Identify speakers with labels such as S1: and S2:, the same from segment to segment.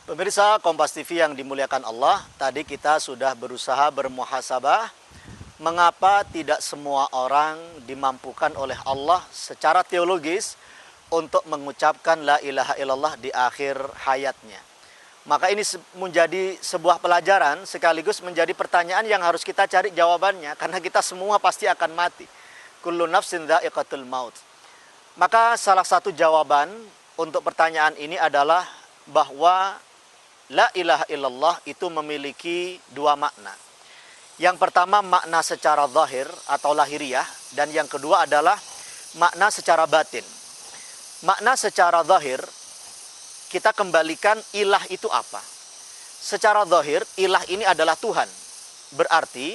S1: Pemirsa Kompas TV yang dimuliakan Allah, tadi kita sudah berusaha bermuhasabah mengapa tidak semua orang dimampukan oleh Allah secara teologis untuk mengucapkan la ilaha illallah di akhir hayatnya. Maka ini menjadi sebuah pelajaran sekaligus menjadi pertanyaan yang harus kita cari jawabannya, karena kita semua pasti akan mati. Kullu nafsin dha'iqatul maut. Maka salah satu jawaban untuk pertanyaan ini adalah bahwa la ilaha illallah itu memiliki dua makna. Yang pertama makna secara zahir atau lahiriah, dan yang kedua adalah makna secara batin. Makna secara zahir, kita kembalikan ilah itu apa. Secara zahir, ilah ini adalah Tuhan. Berarti,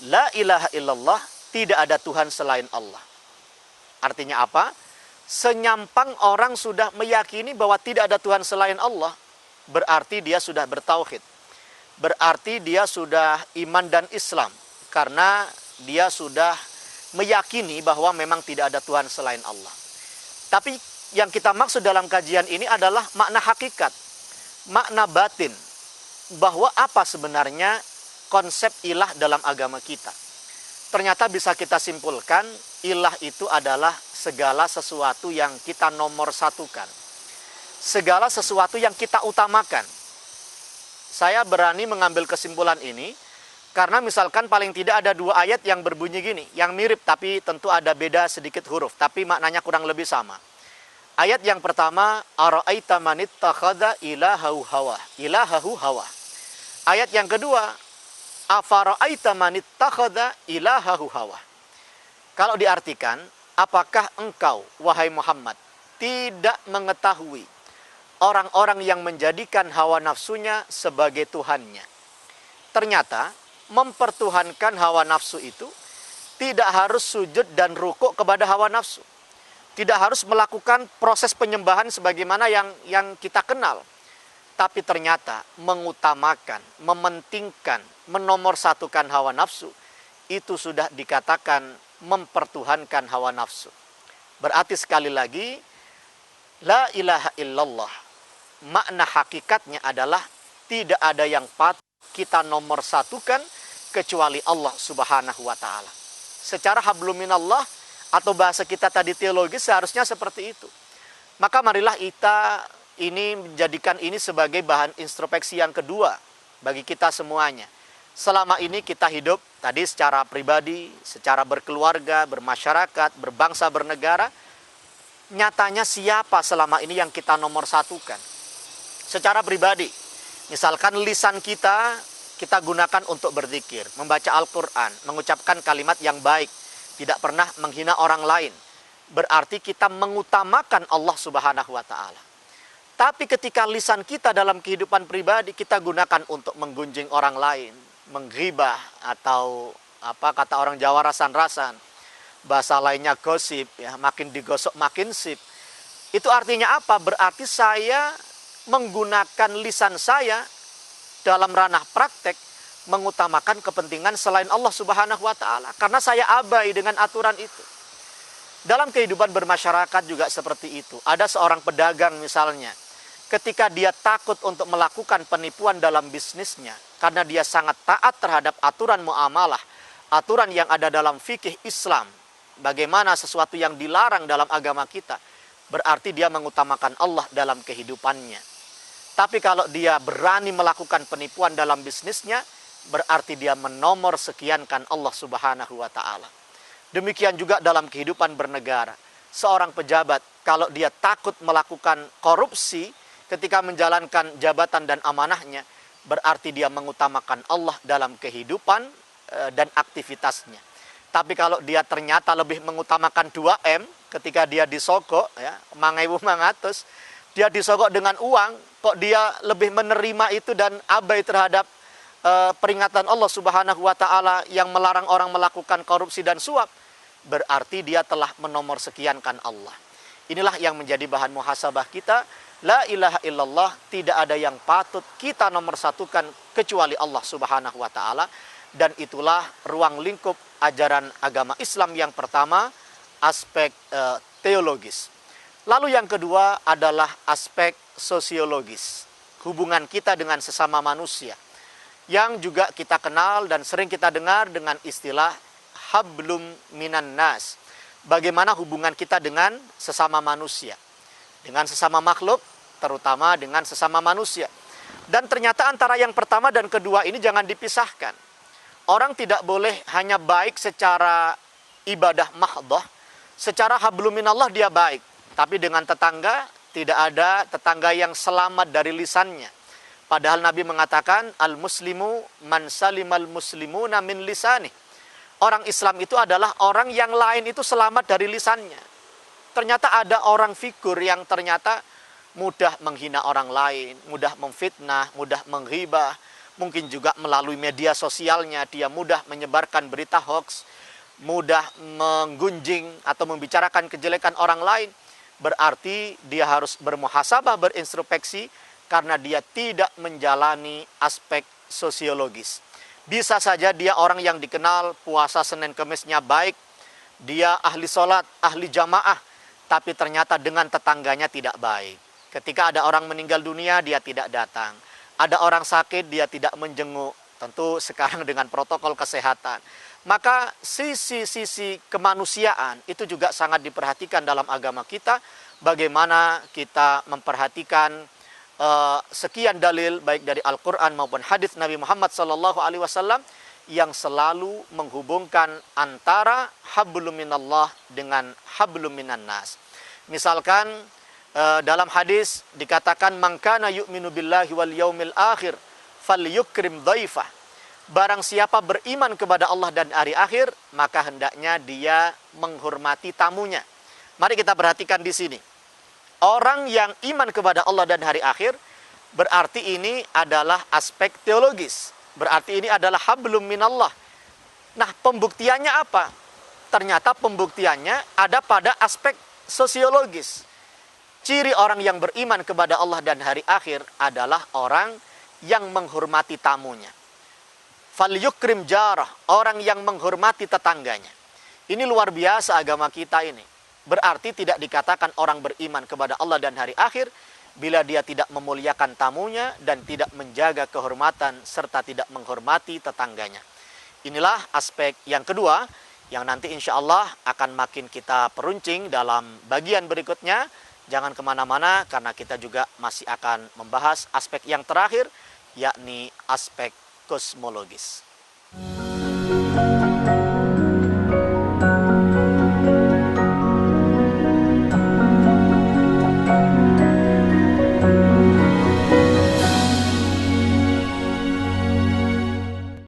S1: la ilaha illallah, tidak ada Tuhan selain Allah. Artinya apa? Senyampang orang sudah meyakini bahwa tidak ada Tuhan selain Allah, berarti dia sudah bertauhid. Berarti dia sudah iman dan Islam. Karena dia sudah meyakini bahwa memang tidak ada Tuhan selain Allah. Tapi yang kita maksud dalam kajian ini adalah makna hakikat, makna batin, bahwa apa sebenarnya konsep ilah dalam agama kita. Ternyata bisa kita simpulkan, ilah itu adalah segala sesuatu yang kita nomor satukan. Segala sesuatu yang kita utamakan. Saya berani mengambil kesimpulan ini, karena misalkan paling tidak ada dua ayat yang berbunyi gini, yang mirip tapi tentu ada beda sedikit huruf, tapi maknanya kurang lebih sama. Ayat yang pertama, ara'aita man ittakhadha ilahahu hawa. Ayat yang kedua, afara'aita man ittakhadha ilahahu hawa. Kalau diartikan, apakah engkau, wahai Muhammad, tidak mengetahui orang-orang yang menjadikan hawa nafsunya sebagai Tuhannya? Ternyata, mempertuhankan hawa nafsu itu tidak harus sujud dan rukuk kepada hawa nafsu. Tidak harus melakukan proses penyembahan sebagaimana yang kita kenal. Tapi ternyata mengutamakan, mementingkan, menomorsatukan hawa nafsu, itu sudah dikatakan mempertuhankan hawa nafsu. Berarti sekali lagi, la ilaha illallah, makna hakikatnya adalah tidak ada yang patut kita nomorsatukan kecuali Allah Subhanahu wa Ta'ala. Secara habluminallah, atau bahasa kita tadi teologis, seharusnya seperti itu. Maka marilah kita ini menjadikan ini sebagai bahan introspeksi yang kedua bagi kita semuanya. Selama ini kita hidup tadi secara pribadi, secara berkeluarga, bermasyarakat, berbangsa, bernegara. Nyatanya siapa selama ini yang kita nomorsatukan? Secara pribadi, misalkan lisan kita gunakan untuk berzikir, membaca Al-Quran, mengucapkan kalimat yang baik, tidak pernah menghina orang lain. Berarti kita mengutamakan Allah Subhanahu wa Ta'ala. Tapi ketika lisan kita dalam kehidupan pribadi kita gunakan untuk menggunjing orang lain, menggibah, atau apa kata orang Jawa, rasan-rasan, bahasa lainnya gosip, ya, makin digosok makin sip. Itu artinya apa? Berarti saya menggunakan lisan saya dalam ranah praktek mengutamakan kepentingan selain Allah Subhanahu wa Ta'ala, karena saya abai dengan aturan itu. Dalam kehidupan bermasyarakat juga seperti itu. Ada seorang pedagang misalnya, ketika dia takut untuk melakukan penipuan dalam bisnisnya, karena dia sangat taat terhadap aturan muamalah, aturan yang ada dalam fikih Islam, bagaimana sesuatu yang dilarang dalam agama kita, berarti dia mengutamakan Allah dalam kehidupannya. Tapi kalau dia berani melakukan penipuan dalam bisnisnya, berarti dia menomor sekiankan Allah Subhanahu wa Ta'ala. Demikian juga dalam kehidupan bernegara. Seorang pejabat, kalau dia takut melakukan korupsi ketika menjalankan jabatan dan amanahnya, berarti dia mengutamakan Allah dalam kehidupan dan aktivitasnya. Tapi kalau dia ternyata lebih mengutamakan 2M, ketika dia disogok, ya, mangewu mangatus, dia disogok dengan uang, kok dia lebih menerima itu dan abai terhadap peringatan Allah Subhanahu wa Ta'ala yang melarang orang melakukan korupsi dan suap, berarti dia telah menomorsekiankan Allah. Inilah yang menjadi bahan muhasabah kita. La ilaha illallah, tidak ada yang patut kita nomorsatukan kecuali Allah Subhanahu wa Ta'ala. Dan itulah ruang lingkup ajaran agama Islam yang pertama, aspek teologis. Lalu yang kedua adalah aspek sosiologis. hubungan kita dengan sesama manusia, yang juga kita kenal dan sering kita dengar dengan istilah hablum minan nas. Bagaimana hubungan kita dengan sesama manusia, dengan sesama makhluk, terutama dengan sesama manusia. Dan ternyata antara yang pertama dan kedua ini jangan dipisahkan. Orang tidak boleh hanya baik secara ibadah mahdhah, secara hablum minallah dia baik, tapi dengan tetangga tidak ada tetangga yang selamat dari lisannya. Padahal Nabi mengatakan al-muslimu man salimal muslimuna min lisani. Orang Islam itu adalah orang yang lain itu selamat dari lisannya. Ternyata ada orang figur yang ternyata mudah menghina orang lain, mudah memfitnah, mudah menghibah, mungkin juga melalui media sosialnya dia mudah menyebarkan berita hoax, mudah menggunjing atau membicarakan kejelekan orang lain. Berarti dia harus bermuhasabah, berintrospeksi, karena dia tidak menjalani aspek sosiologis. Bisa saja dia orang yang dikenal puasa Senin Kemisnya baik, dia ahli sholat, ahli jamaah, tapi ternyata dengan tetangganya tidak baik. Ketika ada orang meninggal dunia, dia tidak datang. Ada orang sakit, dia tidak menjenguk. Tentu sekarang dengan protokol kesehatan. Maka sisi-sisi kemanusiaan itu juga sangat diperhatikan dalam agama kita. Bagaimana kita memperhatikan sekian dalil baik dari Al-Quran maupun hadis Nabi Muhammad SAW yang selalu menghubungkan antara hablum minallah dengan hablum minan nas. Misalkan dalam hadis dikatakan man kana yu'minu billahi wal yaumil akhir falyukrim dhaifah. Barang siapa beriman kepada Allah dan hari akhir, maka hendaknya dia menghormati tamunya. Mari kita perhatikan di sini. Orang yang iman kepada Allah dan hari akhir, berarti ini adalah aspek teologis. Berarti ini adalah hablum minallah. Nah, pembuktiannya apa? Ternyata pembuktiannya ada pada aspek sosiologis. Ciri orang yang beriman kepada Allah dan hari akhir adalah orang yang menghormati tamunya. Falyukrim jarah, orang yang menghormati tetangganya. Ini luar biasa agama kita ini. Berarti tidak dikatakan orang beriman kepada Allah dan hari akhir bila dia tidak memuliakan tamunya dan tidak menjaga kehormatan serta tidak menghormati tetangganya. Inilah aspek yang kedua yang nanti insya Allah akan makin kita peruncing dalam bagian berikutnya. Jangan kemana-mana karena kita juga masih akan membahas aspek yang terakhir, yakni aspek kosmologis.